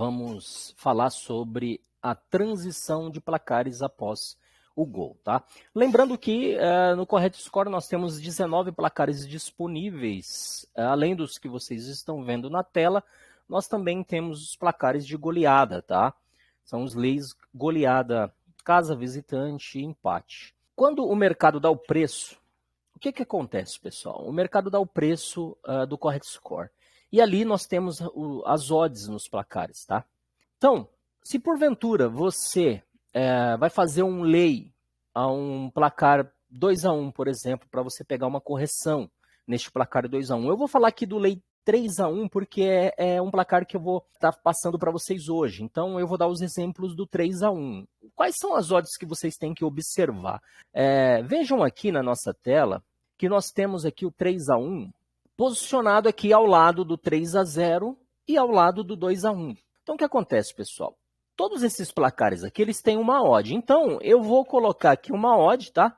vamos falar sobre a transição de placares após o gol, tá? Lembrando que no Correct Score nós temos 19 placares disponíveis, além dos que vocês estão vendo na tela, nós também temos os placares de goleada, tá? São os leis goleada, casa, visitante e empate. Quando o mercado dá o preço, o que acontece, pessoal? O mercado dá o preço do Correct Score. E ali nós temos as odds nos placares, tá? Então, se porventura você vai fazer um lay a um placar 2-1, por exemplo, para você pegar uma correção neste placar 2-1. Eu vou falar aqui do lay 3-1 porque é um placar que eu vou estar passando para vocês hoje. Então, eu vou dar os exemplos do 3-1. Quais são as odds que vocês têm que observar? Vejam aqui na nossa tela que nós temos aqui o 3-1 posicionado aqui ao lado do 3-0 e ao lado do 2-1. Então, o que acontece, pessoal? Todos esses placares aqui, eles têm uma odd. Então, eu vou colocar aqui uma odd, tá?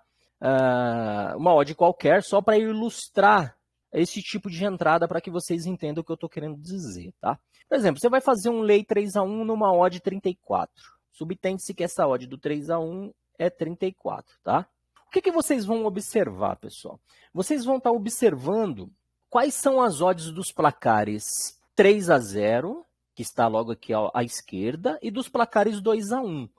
Uma odd qualquer, só para ilustrar esse tipo de entrada para que vocês entendam o que eu estou querendo dizer, tá? Por exemplo, você vai fazer um lay 3-1 numa odd 34. Subtende-se que essa odd do 3-1 é 34, tá? O que vocês vão observar, pessoal? Vocês vão estar observando quais são as odds dos placares 3-0, que está logo aqui à esquerda, e dos placares 2-1.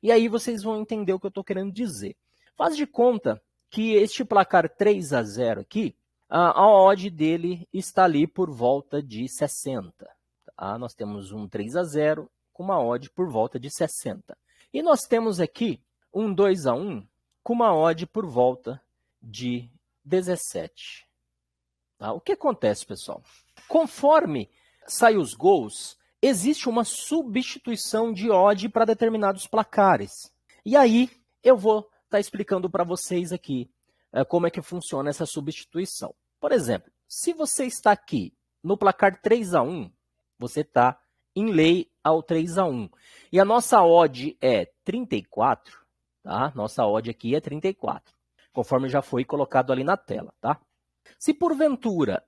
E aí vocês vão entender o que eu estou querendo dizer. Faz de conta que este placar 3-0 aqui, a odd dele está ali por volta de 60. Tá? Nós temos um 3-0 com uma odd por volta de 60. E nós temos aqui um 2-1 com uma odd por volta de 17. Tá? O que acontece, pessoal? Conforme saem os gols, existe uma substituição de odd para determinados placares. E aí eu vou estar explicando para vocês aqui como é que funciona essa substituição. Por exemplo, se você está aqui no placar 3-1, você está em lay ao 3-1. E a nossa odd é 34, tá? Nossa odd aqui é 34, conforme já foi colocado ali na tela, tá? Se porventura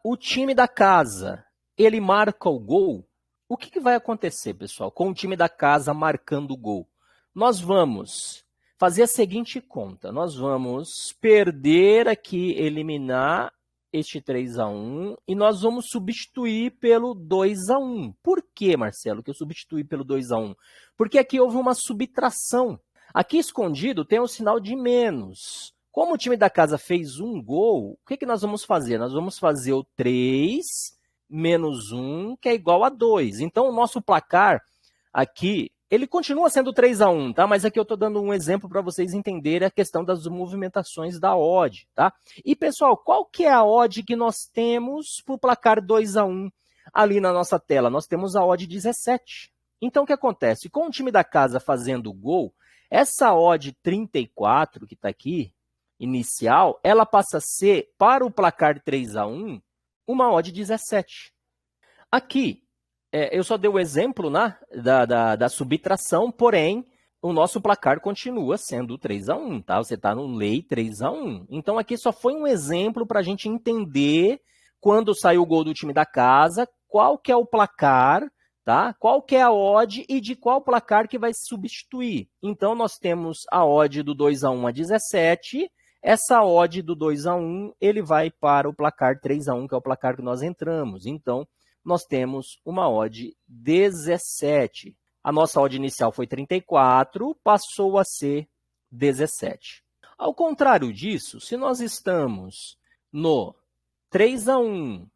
o time da casa ele marca o gol, o que vai acontecer, pessoal, com o time da casa marcando o gol? Nós vamos fazer a seguinte conta. Nós vamos perder aqui, eliminar este 3-1 e nós vamos substituir pelo 2-1. Por que, Marcelo, que eu substituí pelo 2-1? Porque aqui houve uma subtração. Aqui escondido tem um sinal de menos. Como o time da casa fez um gol, o que nós vamos fazer? Nós vamos fazer o 3 menos 1, que é igual a 2. Então, o nosso placar aqui, ele continua sendo 3-1, tá? Mas aqui eu estou dando um exemplo para vocês entenderem a questão das movimentações da odd, tá? E, pessoal, qual que é a odd que nós temos para o placar 2-1 ali na nossa tela? Nós temos a odd 17. Então, o que acontece? Com o time da casa fazendo o gol, essa odd 34 que está aqui, inicial, ela passa a ser, para o placar 3-1, uma odd 17. Aqui, eu só dei o exemplo, né, da subtração, porém, o nosso placar continua sendo 3-1, tá? Você está no lay 3-1. Então, aqui só foi um exemplo para a gente entender, quando saiu o gol do time da casa, qual que é o placar, tá? Qual que é a odd e de qual placar que vai se substituir. Então, nós temos a odd do 2-1 a 17. Essa odd do 2-1, ele vai para o placar 3-1, que é o placar que nós entramos. Então, nós temos uma odd 17. A nossa odd inicial foi 34, passou a ser 17. Ao contrário disso, se nós estamos no 3-1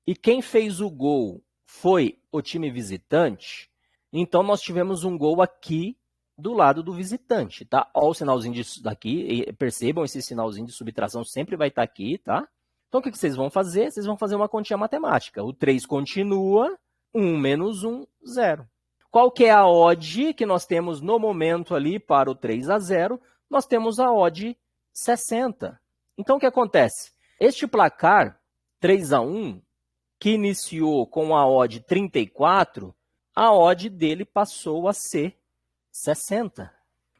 e quem fez o gol foi o time visitante, então nós tivemos um gol aqui do lado do visitante, tá? Olha o sinalzinho disso daqui, percebam, esse sinalzinho de subtração sempre vai estar aqui, tá? Então, o que vocês vão fazer? Vocês vão fazer uma continha matemática. O 3 continua, 1 menos 1, 0. Qual que é a odd que nós temos no momento ali para o 3-0? Nós temos a odd 60. Então, o que acontece? Este placar 3-1, que iniciou com a odd 34, a odd dele passou a ser 60.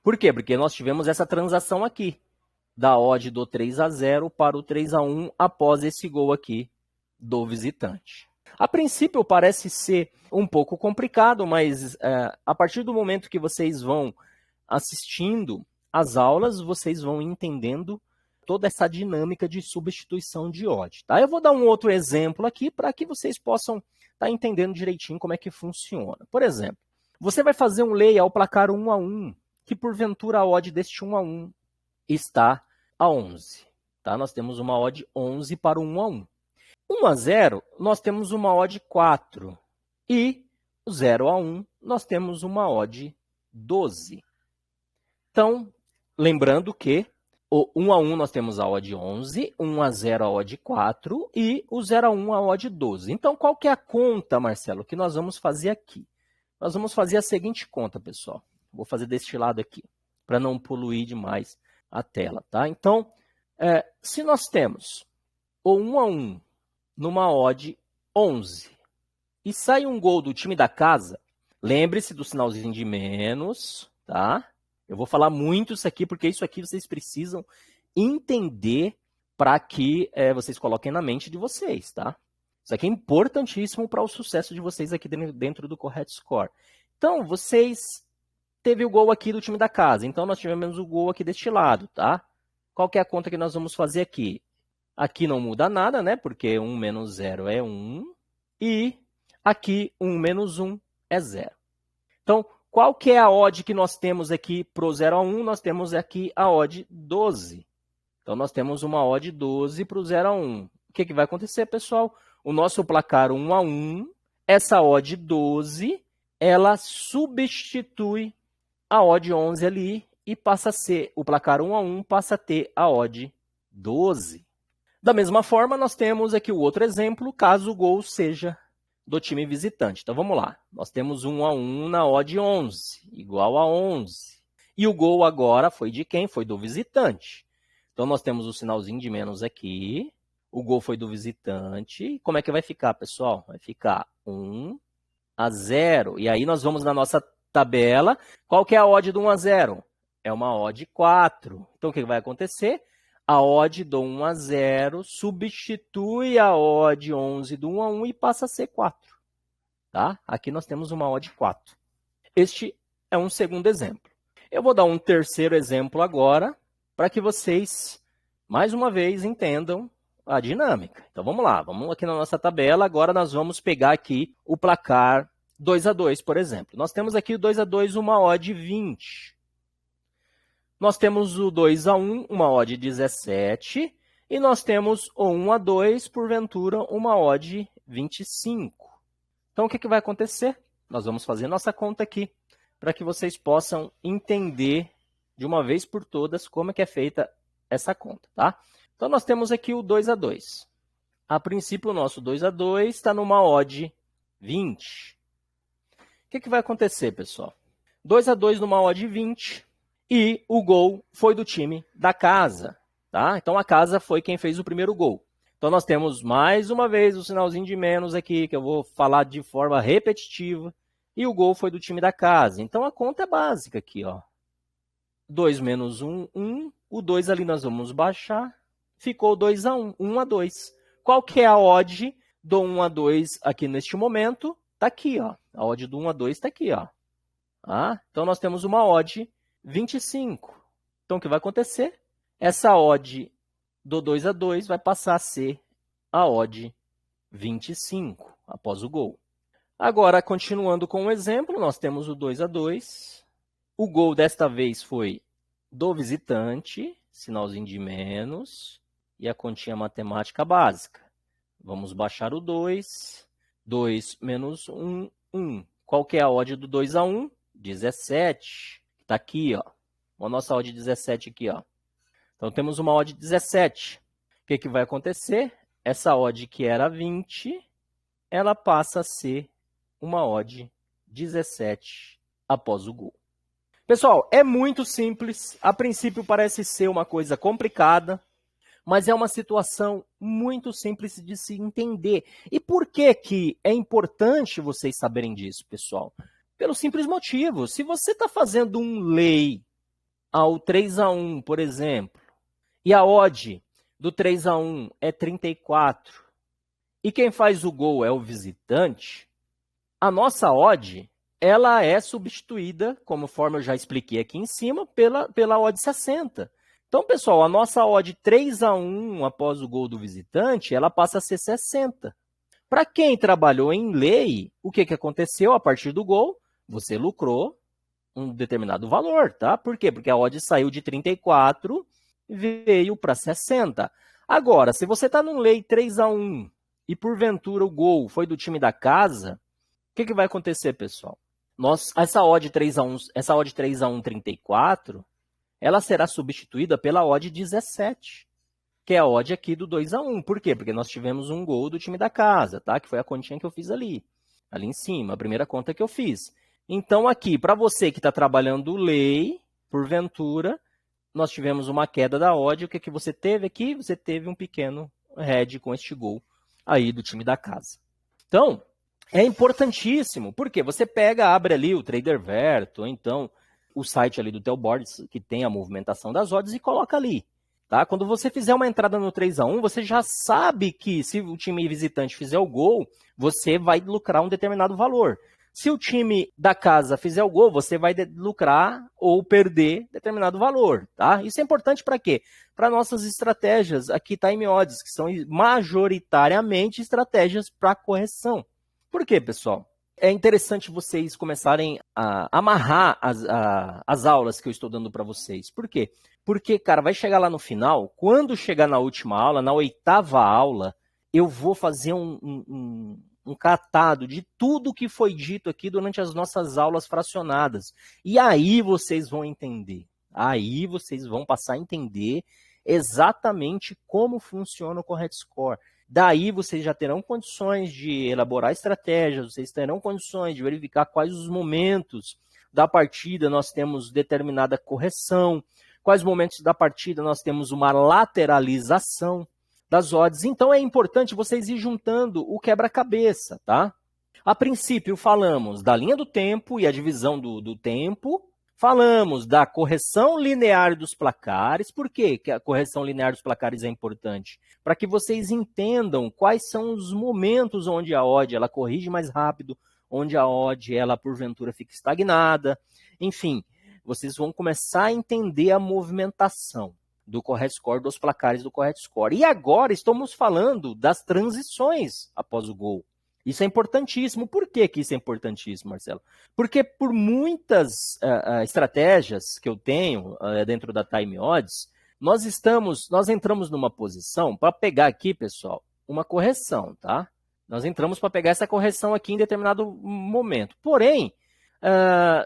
Por quê? Porque nós tivemos essa transação aqui, da odd do 3-0 para o 3-1 após esse gol aqui do visitante. A princípio parece ser um pouco complicado, mas a partir do momento que vocês vão assistindo às aulas, vocês vão entendendo toda essa dinâmica de substituição de odd. Tá? Eu vou dar um outro exemplo aqui para que vocês possam estar entendendo direitinho como é que funciona. Por exemplo, você vai fazer um lay ao placar 1-1, que porventura a odd deste 1-1 está a 11. Tá? Nós temos uma odd 11 para o 1-1. 1-0, nós temos uma odd 4. E 0-1, nós temos uma odd 12. Então, lembrando que o 1-1 nós temos a odd 11, 1-0 a odd 4 e o 0-1 a odd 12. Então, qual que é a conta, Marcelo, que nós vamos fazer aqui? Nós vamos fazer a seguinte conta, pessoal. Vou fazer deste lado aqui, para não poluir demais a tela, tá? Então, se nós temos o 1-1 numa odd 11 e sai um gol do time da casa, lembre-se do sinalzinho de menos, tá? Eu vou falar muito isso aqui, porque isso aqui vocês precisam entender para que vocês coloquem na mente de vocês, tá? Isso aqui é importantíssimo para o sucesso de vocês aqui dentro do Correct Score. Então, vocês teve o gol aqui do time da casa, então nós tivemos o gol aqui deste lado, tá? Qual que é a conta que nós vamos fazer aqui? Aqui não muda nada, né? Porque 1 menos 0 é 1. E aqui 1 menos 1 é 0. Então, qual que é a odd que nós temos aqui para o 0-1? Nós temos aqui a odd 12. Então, nós temos uma odd 12 para o 0-1. O que vai acontecer, pessoal? O nosso placar 1-1, essa odd 12, ela substitui a odd 11 ali e passa a ser, o placar 1-1 passa a ter a odd 12. Da mesma forma, nós temos aqui o outro exemplo, caso o gol seja do time visitante. Então, vamos lá. Nós temos 1-1 na odd 11, igual a 11. E o gol agora foi de quem? Foi do visitante. Então, nós temos o sinalzinho de menos aqui. O gol foi do visitante. Como é que vai ficar, pessoal? Vai ficar 1-0. E aí, nós vamos na nossa tabela. Qual que é a odd do 1-0? É uma odd 4. Então, o que vai acontecer? A odd do 1-0 substitui a odd 11 do 1-1 e passa a ser 4. Tá? Aqui nós temos uma odd 4. Este é um segundo exemplo. Eu vou dar um terceiro exemplo agora, para que vocês, mais uma vez, entendam a dinâmica. Então, vamos lá. Vamos aqui na nossa tabela. Agora, nós vamos pegar aqui o placar 2-2, por exemplo. Nós temos aqui o 2-2, uma odd 20. Nós temos o 2-1, uma odd 17, e nós temos o 1-2, porventura, uma odd 25. Então, o que vai acontecer? Nós vamos fazer nossa conta aqui, para que vocês possam entender de uma vez por todas como é que é feita essa conta, tá? Então, nós temos aqui o 2-2. A princípio, o nosso 2-2 está numa odd 20. O que vai acontecer, pessoal? 2-2 numa odd 20. E o gol foi do time da casa, tá? Então, a casa foi quem fez o primeiro gol. Então, nós temos mais uma vez o sinalzinho de menos aqui, que eu vou falar de forma repetitiva. E o gol foi do time da casa. Então, a conta é básica aqui, ó. 2 menos 1, 1. O 2 ali nós vamos baixar. Ficou 2-1, 1-2. Qual que é a odd do 1-2 aqui neste momento? Tá aqui, ó. A odd do 1-2 tá aqui, ó. Ah, então, nós temos uma odd 25. Então, o que vai acontecer? Essa odd do 2-2 vai passar a ser a odd 25 após o gol. Agora, continuando com o exemplo, nós temos o 2-2. O gol desta vez foi do visitante, sinalzinho de menos, e a continha matemática básica. Vamos baixar o 2. 2 menos 1, 1. Qual que é a odd do 2-1? 17. Está aqui, ó. A nossa odd 17 aqui, ó. Então, temos uma odd 17. O que vai acontecer? Essa odd que era 20, ela passa a ser uma odd 17 após o gol. Pessoal, é muito simples. A princípio parece ser uma coisa complicada, mas é uma situação muito simples de se entender. E por que é importante vocês saberem disso, pessoal? Pelo simples motivo, se você está fazendo um lay ao 3-1, por exemplo, e a odd do 3-1 é 34, e quem faz o gol é o visitante, a nossa odd, ela é substituída, conforme eu já expliquei aqui em cima, pela odd 60. Então, pessoal, a nossa odd 3-1 após o gol do visitante, ela passa a ser 60. Para quem trabalhou em lei, o que aconteceu a partir do gol? Você lucrou um determinado valor, tá? Por quê? Porque a odd saiu de 34 e veio para 60. Agora, se você está num lei 3-1 e porventura o gol foi do time da casa, o que vai acontecer, pessoal? Essa odd 3-1 34, ela será substituída pela odd 17, que é a odd aqui do 2-1. Por quê? Porque nós tivemos um gol do time da casa, tá? Que foi a continha que eu fiz ali em cima, a primeira conta que eu fiz. Então, aqui, para você que está trabalhando lei, porventura, nós tivemos uma queda da odd. O que você teve aqui? Você teve um pequeno head com este gol aí do time da casa. Então, é importantíssimo, porque você abre ali o Tradervert, ou então o site ali do Telboard, que tem a movimentação das odds, e coloca ali. Tá? Quando você fizer uma entrada no 3-1, você já sabe que se o time visitante fizer o gol, você vai lucrar um determinado valor. Se o time da casa fizer o gol, você vai lucrar ou perder determinado valor. Tá? Isso é importante para quê? Para nossas estratégias aqui, Time Odds, que são majoritariamente estratégias para correção. Por quê, pessoal? É interessante vocês começarem a amarrar as aulas que eu estou dando para vocês. Por quê? Porque, cara, vai chegar lá no final, quando chegar na última aula, na 8ª aula, eu vou fazer um catado de tudo que foi dito aqui durante as nossas aulas fracionadas. E aí vocês vão entender. Aí vocês vão passar a entender exatamente como funciona o Correct Score. Daí vocês já terão condições de elaborar estratégias, vocês terão condições de verificar quais os momentos da partida nós temos determinada correção, quais momentos da partida nós temos uma lateralização das odds. Então é importante vocês ir juntando o quebra-cabeça, tá? A princípio falamos da linha do tempo e a divisão do tempo. Falamos da correção linear dos placares. Por que a correção linear dos placares é importante? Para que vocês entendam quais são os momentos onde a odd ela corrige mais rápido, onde a odd ela porventura fica estagnada. Enfim, vocês vão começar a entender a movimentação do Correct Score, dos placares do Correct Score. E agora estamos falando das transições após o gol. Isso é importantíssimo. Por que isso é importantíssimo, Marcelo? Porque por muitas estratégias que eu tenho dentro da Time Odds, nós entramos numa posição para pegar aqui, pessoal, uma correção, tá? Nós entramos para pegar essa correção aqui em determinado momento. Porém,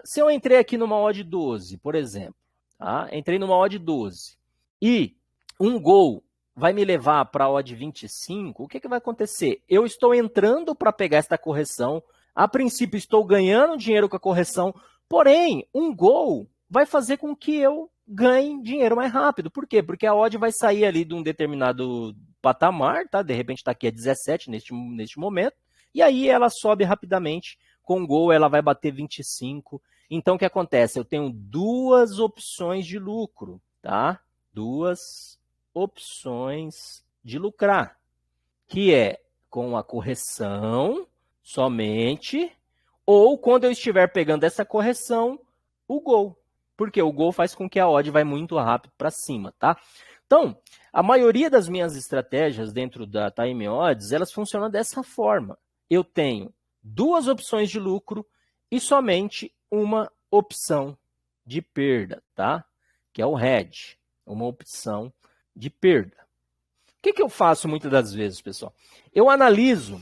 se eu entrei aqui numa odd 12, por exemplo, tá? Entrei numa odd 12 e um gol vai me levar para a odd 25, o que vai acontecer? Eu estou entrando para pegar esta correção, a princípio estou ganhando dinheiro com a correção, porém, um gol vai fazer com que eu ganhe dinheiro mais rápido. Por quê? Porque a odd vai sair ali de um determinado patamar, tá? De repente está aqui a 17 neste momento, e aí ela sobe rapidamente, com gol ela vai bater 25. Então, o que acontece? Eu tenho duas opções de lucro, tá? Duas opções de lucrar, que é com a correção somente, ou quando eu estiver pegando essa correção, o gol. Porque o gol faz com que a odd vai muito rápido para cima, tá? Então, a maioria das minhas estratégias dentro da Time Odds, elas funcionam dessa forma. Eu tenho duas opções de lucro e somente uma opção de perda, tá? Que é o hedge, uma opção de perda. O que eu faço muitas das vezes, pessoal? Eu analiso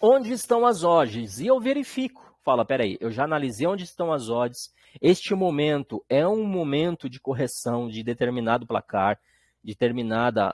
onde estão as odds e eu verifico. Fala, peraí, eu já analisei onde estão as odds. Este momento é um momento de correção de determinado placar, de determinada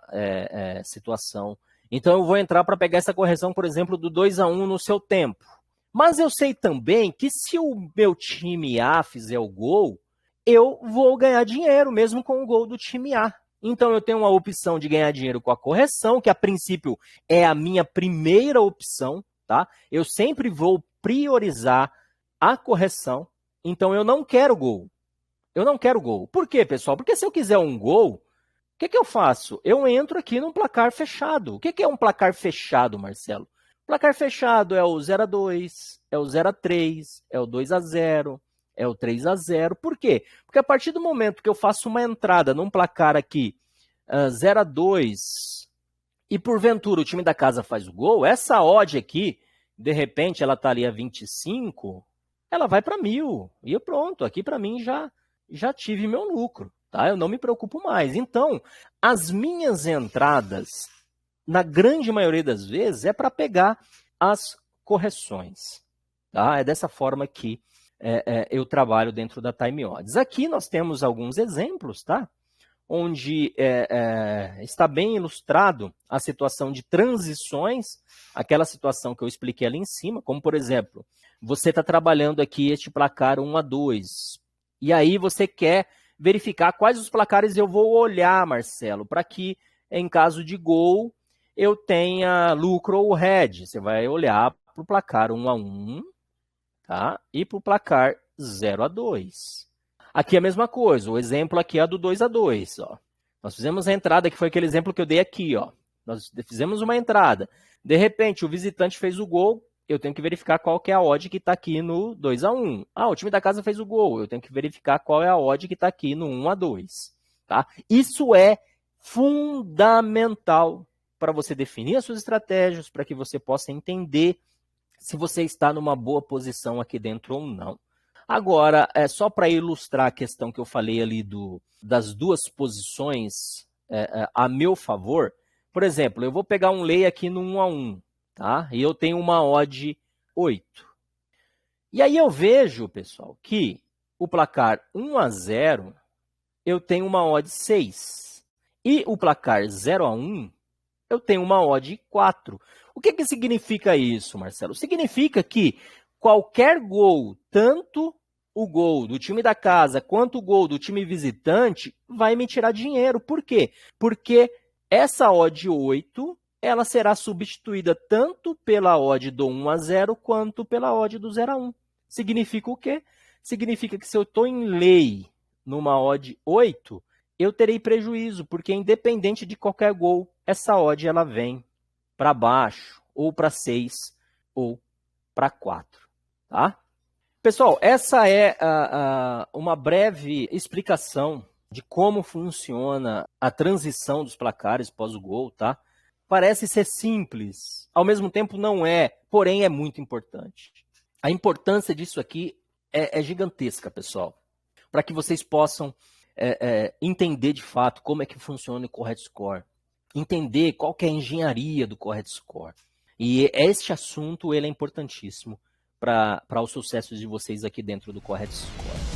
situação. Então, eu vou entrar para pegar essa correção, por exemplo, do 2-1 no seu tempo. Mas eu sei também que se o meu time A fizer o gol, eu vou ganhar dinheiro, mesmo com o gol do time A. Então, eu tenho uma opção de ganhar dinheiro com a correção, que a princípio é a minha primeira opção, tá? Eu sempre vou priorizar a correção. Então, eu não quero gol. Eu não quero gol. Por quê, pessoal? Porque se eu quiser um gol, que eu faço? Eu entro aqui num placar fechado. O que é um placar fechado, Marcelo? Placar fechado é o 0-2, é o 0-3, é o 2-0, é o 3-0. Por quê? Porque a partir do momento que eu faço uma entrada num placar aqui 0-2 e porventura o time da casa faz o gol, essa odd aqui, de repente ela está ali a 25, ela vai para 1.000. E pronto, aqui para mim já tive meu lucro. Tá? Eu não me preocupo mais. Então, as minhas entradas, na grande maioria das vezes, é para pegar as correções. Tá? É dessa forma que eu trabalho dentro da Time Odds. Aqui nós temos alguns exemplos, tá? Onde está bem ilustrado a situação de transições, aquela situação que eu expliquei ali em cima, como, por exemplo, você está trabalhando aqui este placar 1-2, e aí você quer verificar quais os placares eu vou olhar, Marcelo, para que, em caso de gol, eu tenha lucro ou head. Você vai olhar para o placar 1-1, tá? E para o placar 0-2. Aqui é a mesma coisa, o exemplo aqui é do 2-2. Ó. Nós fizemos a entrada, que foi aquele exemplo que eu dei aqui. Ó. Nós fizemos uma entrada. De repente, o visitante fez o gol, eu tenho que verificar qual que é a odd que está aqui no 2-1. Ah, o time da casa fez o gol, eu tenho que verificar qual é a odd que está aqui no 1-2. Tá? Isso é fundamental para você definir as suas estratégias, para que você possa entender se você está numa boa posição aqui dentro ou não. Agora, só para ilustrar a questão que eu falei ali das duas posições a meu favor, por exemplo, eu vou pegar um lay aqui no 1-1, tá? E eu tenho uma odd 8. E aí eu vejo, pessoal, que o placar 1-0, eu tenho uma odd 6. E o placar 0-1, eu tenho uma odd 4. O que significa isso, Marcelo? Significa que qualquer gol, tanto o gol do time da casa quanto o gol do time visitante, vai me tirar dinheiro. Por quê? Porque essa odd 8, ela será substituída tanto pela odd do 1-0 quanto pela odd do 0-1. Significa o quê? Significa que se eu estou em lay numa odd 8, eu terei prejuízo, porque independente de qualquer gol, essa odd ela vem para baixo, ou para 6, ou para 4. Tá? Pessoal, essa é uma breve explicação de como funciona a transição dos placares pós o gol, tá? Parece ser simples, ao mesmo tempo não é, porém é muito importante. A importância disso aqui é gigantesca, pessoal, para que vocês possam entender de fato como é que funciona o Correct Score, entender qual que é a engenharia do Correct Score. E este assunto ele é importantíssimo para o sucesso de vocês aqui dentro do Correct Score.